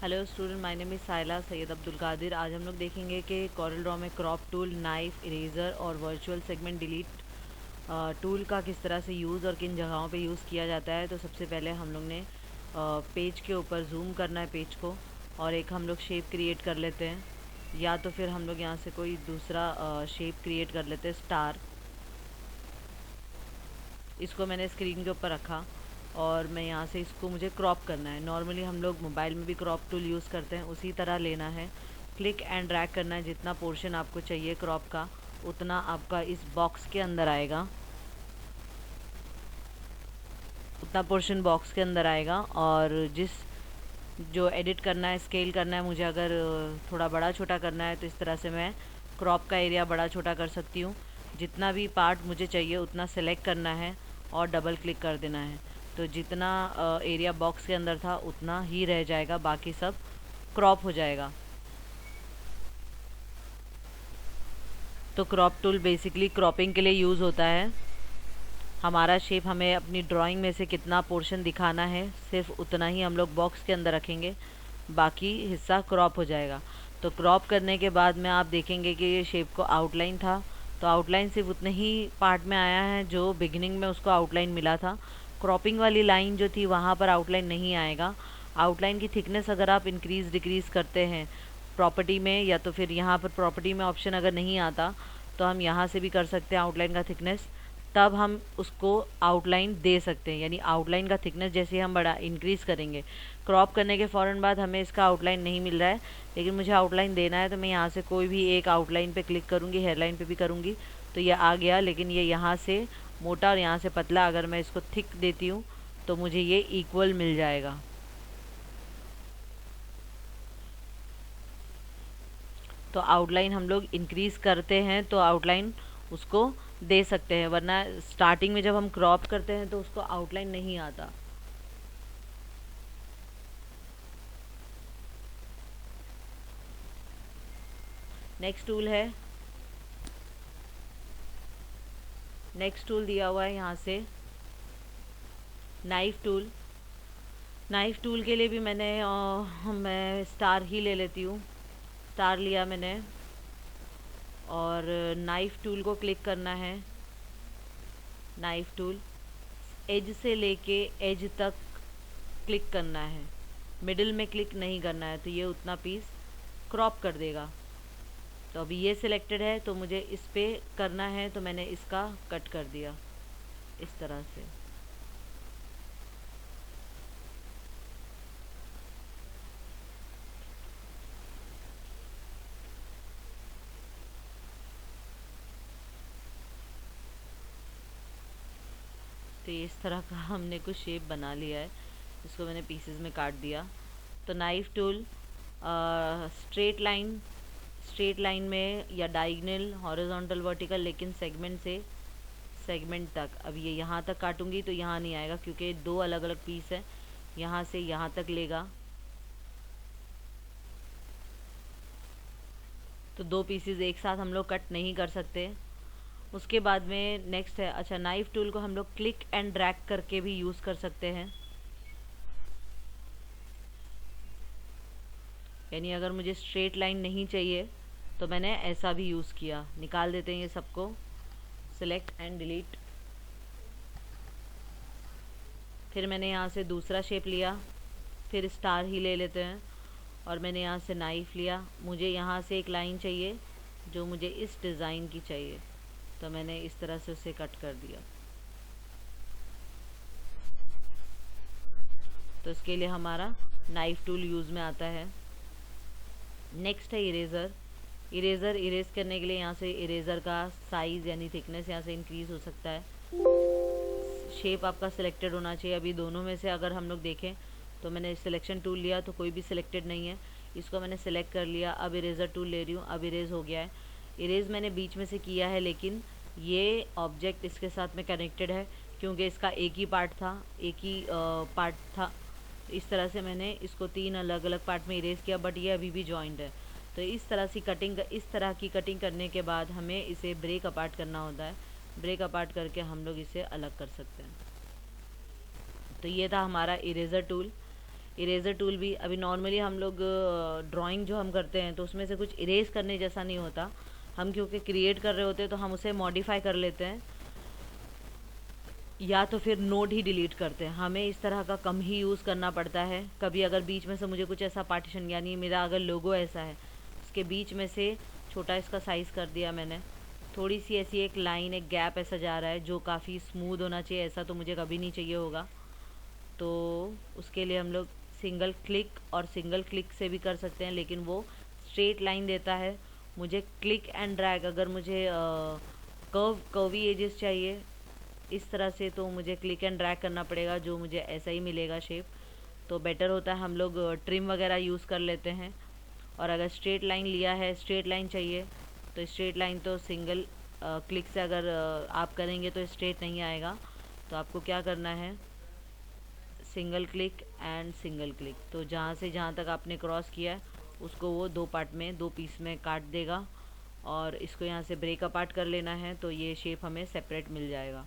Hello student, my name is Saila Syed Abdul Kadir. आज हम लोग देखेंगे कि कॉरल ड्रॉ में क्रॉप टूल, नाइफ, इरेज़र और वर्चुअल सेगमेंट डिलीट टूल का किस तरह से यूज़ और किन जगहों पे यूज़ किया जाता है। तो सबसे पहले हम लोग ने पेज के ऊपर जूम करना है पेज को, और एक हम लोग शेप क्रिएट कर लेते हैं, या तो फिर हम लोग यहाँ से कोई दूसरा शेप क्रिएट कर लेते हैं, स्टार। इसको मैंने स्क्रीन के ऊपर रखा और मैं यहाँ से इसको मुझे क्रॉप करना है। नॉर्मली हम लोग मोबाइल में भी क्रॉप टूल यूज़ करते हैं, उसी तरह लेना है, क्लिक एंड ड्रैग करना है। जितना पोर्शन आपको चाहिए क्रॉप का उतना आपका इस बॉक्स के अंदर आएगा, उतना पोर्शन बॉक्स के अंदर आएगा। और जो एडिट करना है, स्केल करना है, मुझे अगर थोड़ा बड़ा छोटा करना है तो इस तरह से मैं क्रॉप का एरिया बड़ा छोटा कर सकती हूँ। जितना भी पार्ट मुझे चाहिए उतना सेलेक्ट करना है और डबल क्लिक कर देना है, तो जितना एरिया बॉक्स के अंदर था उतना ही रह जाएगा, बाकी सब क्रॉप हो जाएगा। तो क्रॉप टूल बेसिकली क्रॉपिंग के लिए यूज़ होता है। हमारा शेप हमें अपनी ड्राइंग में से कितना पोर्शन दिखाना है सिर्फ उतना ही हम लोग बॉक्स के अंदर रखेंगे, बाकी हिस्सा क्रॉप हो जाएगा। तो क्रॉप करने के बाद में आप देखेंगे कि ये शेप को आउटलाइन था, तो आउटलाइन सिर्फ उतने ही पार्ट में आया है जो बिगिनिंग में उसको आउटलाइन मिला था। क्रॉपिंग वाली लाइन जो थी वहाँ पर आउटलाइन नहीं आएगा। आउटलाइन की थिकनेस अगर आप इंक्रीज़ डिक्रीज़ करते हैं प्रॉपर्टी में, या तो फिर यहाँ पर प्रॉपर्टी में ऑप्शन अगर नहीं आता तो हम यहाँ से भी कर सकते हैं आउटलाइन का थिकनेस, तब हम उसको आउटलाइन दे सकते हैं। यानी आउटलाइन का थिकनेस जैसे हम बड़ा इंक्रीज़ करेंगे, क्रॉप करने के फ़ौरन बाद हमें इसका आउटलाइन नहीं मिल रहा है लेकिन मुझे आउटलाइन देना है, तो मैं यहाँ से कोई भी एक आउटलाइन पे क्लिक करूँगी, हेयरलाइन पे भी करूँगी तो ये आ गया। लेकिन ये यहाँ से मोटा और यहाँ से पतला, अगर मैं इसको थिक देती हूँ तो मुझे ये इक्वल मिल जाएगा। तो आउटलाइन हम लोग इंक्रीज़ करते हैं तो आउटलाइन उसको दे सकते हैं, वरना स्टार्टिंग में जब हम क्रॉप करते हैं तो उसको आउटलाइन नहीं आता। नेक्स्ट टूल दिया हुआ है यहाँ से नाइफ टूल। नाइफ टूल के लिए भी मैं स्टार ही ले लेती हूँ। स्टार लिया मैंने और नाइफ टूल को क्लिक करना है। नाइफ टूल एज से लेके एज तक क्लिक करना है, मिडिल में क्लिक नहीं करना है, तो ये उतना पीस क्रॉप कर देगा। तो अभी ये सिलेक्टेड है तो मुझे इस पे करना है, तो मैंने इसका कट कर दिया इस तरह से। तो ये इस तरह का हमने कुछ शेप बना लिया है, इसको मैंने पीसेस में काट दिया। तो नाइफ टूल स्ट्रेट लाइन में या डायगोनल, हॉरिजॉन्टल, वर्टिकल, लेकिन सेगमेंट से सेगमेंट तक। अब ये यहाँ तक काटूंगी तो यहाँ नहीं आएगा क्योंकि दो अलग अलग पीस है, यहाँ से यहाँ तक लेगा। तो दो पीसेस एक साथ हम लोग कट नहीं कर सकते। उसके बाद में नेक्स्ट है, अच्छा, नाइफ टूल को हम लोग क्लिक एंड ड्रैग करके भी यूज़ कर सकते हैं। यानी अगर मुझे स्ट्रेट लाइन नहीं चाहिए तो मैंने ऐसा भी यूज़ किया। निकाल देते हैं ये सबको, सिलेक्ट एंड डिलीट। फिर मैंने यहाँ से दूसरा शेप लिया, फिर स्टार ही ले लेते हैं, और मैंने यहाँ से नाइफ लिया। मुझे यहाँ से एक लाइन चाहिए जो मुझे इस डिज़ाइन की चाहिए, तो मैंने इस तरह से उसे कट कर दिया। तो इसके लिए हमारा नाइफ टूल यूज़ में आता है। नेक्स्ट है इरेज़र। इरेज़ करने के लिए यहाँ से इरेज़र का साइज़ यानी थिकनेस यहाँ से इंक्रीज़ हो सकता है। शेप आपका सिलेक्टेड होना चाहिए। अभी दोनों में से अगर हम लोग देखें तो मैंने सिलेक्शन टूल लिया तो कोई भी सिलेक्टेड नहीं है, इसको मैंने सेलेक्ट कर लिया। अब इरेज़र टूल ले रही हूँ, अब इरेज़ हो गया है। इरेज़ मैंने बीच में से किया है, लेकिन ये ऑब्जेक्ट इसके साथ में कनेक्टेड है क्योंकि इसका एक ही पार्ट था। इस तरह से मैंने इसको तीन अलग अलग पार्ट में इरेज़ किया, बट ये अभी भी जॉइंट है। तो इस तरह की कटिंग करने के बाद हमें इसे ब्रेक अपार्ट करना होता है। ब्रेक अपार्ट करके हम लोग इसे अलग कर सकते हैं। तो ये था हमारा इरेज़र टूल। इरेज़र टूल भी अभी नॉर्मली हम लोग ड्राइंग जो हम करते हैं तो उसमें से कुछ इरेज़ करने जैसा नहीं होता, हम क्योंकि क्रिएट कर रहे होते हैं तो हम उसे मॉडिफाई कर लेते हैं या तो फिर नोड ही डिलीट करते हैं। हमें इस तरह का कम ही यूज़ करना पड़ता है। कभी अगर बीच में से मुझे कुछ ऐसा पार्टीशन, यानी मेरा अगर लोगो ऐसा है उसके बीच में से छोटा इसका साइज़ कर दिया मैंने, थोड़ी सी ऐसी एक लाइन, एक गैप ऐसा जा रहा है जो काफ़ी स्मूथ होना चाहिए, ऐसा तो मुझे कभी नहीं चाहिए होगा। तो उसके लिए हम लोग सिंगल क्लिक और सिंगल क्लिक से भी कर सकते हैं, लेकिन वो स्ट्रेट लाइन देता है। मुझे क्लिक एंड ड्रैग, अगर मुझे कर्वी एजेस चाहिए इस तरह से, तो मुझे क्लिक एंड ड्रैग करना पड़ेगा, जो मुझे ऐसा ही मिलेगा शेप। तो बेटर होता है हम लोग ट्रिम वगैरह यूज़ कर लेते हैं। और अगर स्ट्रेट लाइन लिया है, स्ट्रेट लाइन चाहिए, तो स्ट्रेट लाइन तो सिंगल क्लिक से अगर आप करेंगे तो स्ट्रेट नहीं आएगा। तो आपको क्या करना है, single click and single click. तो जहाँ से जहाँ तक आपने क्रॉस किया है उसको वो दो पार्ट में, दो पीस में काट देगा। और इसको यहाँ से ब्रेक अपार्ट कर लेना है, तो ये शेप हमें सेपरेट मिल जाएगा।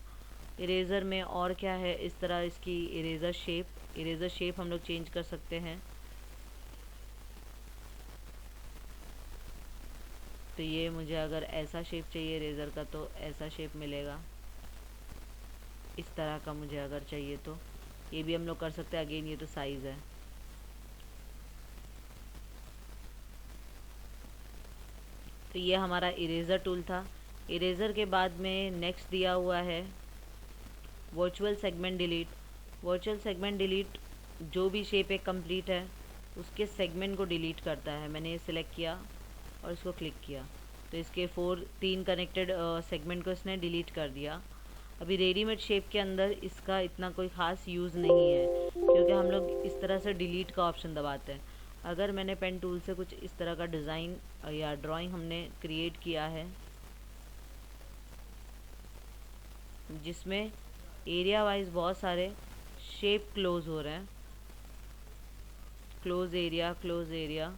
इरेज़र में और क्या है, इस तरह इसकी इरेज़र शेप हम लोग चेंज कर सकते हैं। तो ये मुझे अगर ऐसा शेप चाहिए इरेज़र का तो ऐसा शेप मिलेगा, इस तरह का मुझे अगर चाहिए तो ये भी हम लोग कर सकते हैं। अगेन ये तो साइज़ है। तो ये हमारा इरेज़र टूल था। इरेज़र के बाद में नेक्स्ट दिया हुआ है virtual segment delete. Virtual segment delete जो भी शेप एक कंप्लीट है उसके सेगमेंट को डिलीट करता है। मैंने ये सिलेक्ट किया और इसको क्लिक किया तो इसके तीन कनेक्टेड सेगमेंट को इसने डिलीट कर दिया। अभी रेडीमेड शेप के अंदर इसका इतना कोई ख़ास यूज़ नहीं है, क्योंकि हम लोग इस तरह से डिलीट का ऑप्शन दबाते हैं। अगर मैंने पेन टूल से कुछ इस तरह का डिज़ाइन या ड्राइंग हमने क्रिएट किया है जिसमें एरिया वाइज बहुत सारे शेप क्लोज हो रहे हैं, क्लोज एरिया।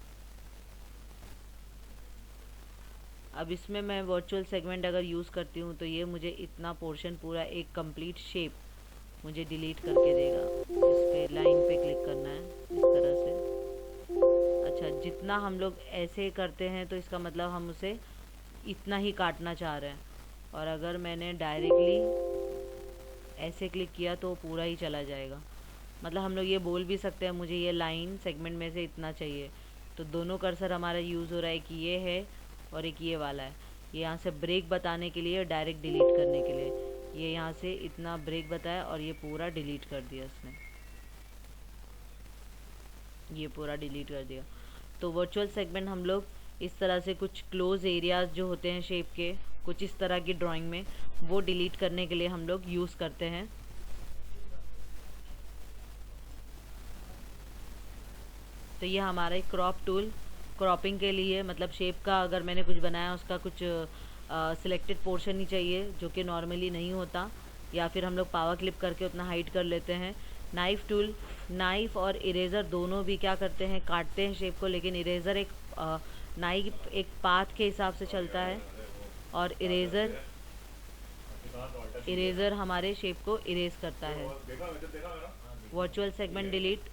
अब इसमें मैं वर्चुअल सेगमेंट अगर यूज़ करती हूँ तो ये मुझे इतना पोर्शन, पूरा एक कंप्लीट शेप मुझे डिलीट करके देगा। इस पे लाइन पे क्लिक करना है इस तरह से। अच्छा, जितना हम लोग ऐसे करते हैं तो इसका मतलब हम उसे इतना ही काटना चाह रहे हैं। और अगर मैंने डायरेक्टली ऐसे क्लिक किया तो पूरा ही चला जाएगा। मतलब हम लोग ये बोल भी सकते हैं मुझे ये लाइन सेगमेंट में से इतना चाहिए। तो दोनों कर्सर हमारा यूज़ हो रहा है, कि ये है और एक ये वाला है। ये यहाँ से ब्रेक बताने के लिए, डायरेक्ट डिलीट करने के लिए ये यहाँ से इतना ब्रेक बताया और ये पूरा डिलीट कर दिया इसने, ये पूरा डिलीट कर दिया। तो वर्चुअल सेगमेंट हम लोग इस तरह से कुछ क्लोज एरियाज़ जो होते हैं शेप के, कुछ इस तरह की ड्राइंग में, वो डिलीट करने के लिए हम लोग यूज़ करते हैं। तो ये हमारा एक क्रॉप टूल, क्रॉपिंग के लिए, मतलब शेप का अगर मैंने कुछ बनाया उसका कुछ सिलेक्टेड पोर्शन ही चाहिए जो कि नॉर्मली नहीं होता, या फिर हम लोग पावर क्लिप करके उतना हाइड कर लेते हैं। नाइफ़ टूल, नाइफ़ और इरेज़र दोनों भी क्या करते हैं, काटते हैं शेप को, लेकिन इरेज़र एक नाइफ एक पाथ के हिसाब से चलता है और इरेज़र हमारे शेप को इरेज करता है। वर्चुअल सेगमेंट डिलीट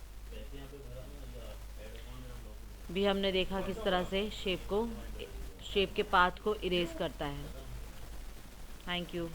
भी हमने देखा किस तरह से शेप के पाथ को इरेज करता है। Thank you.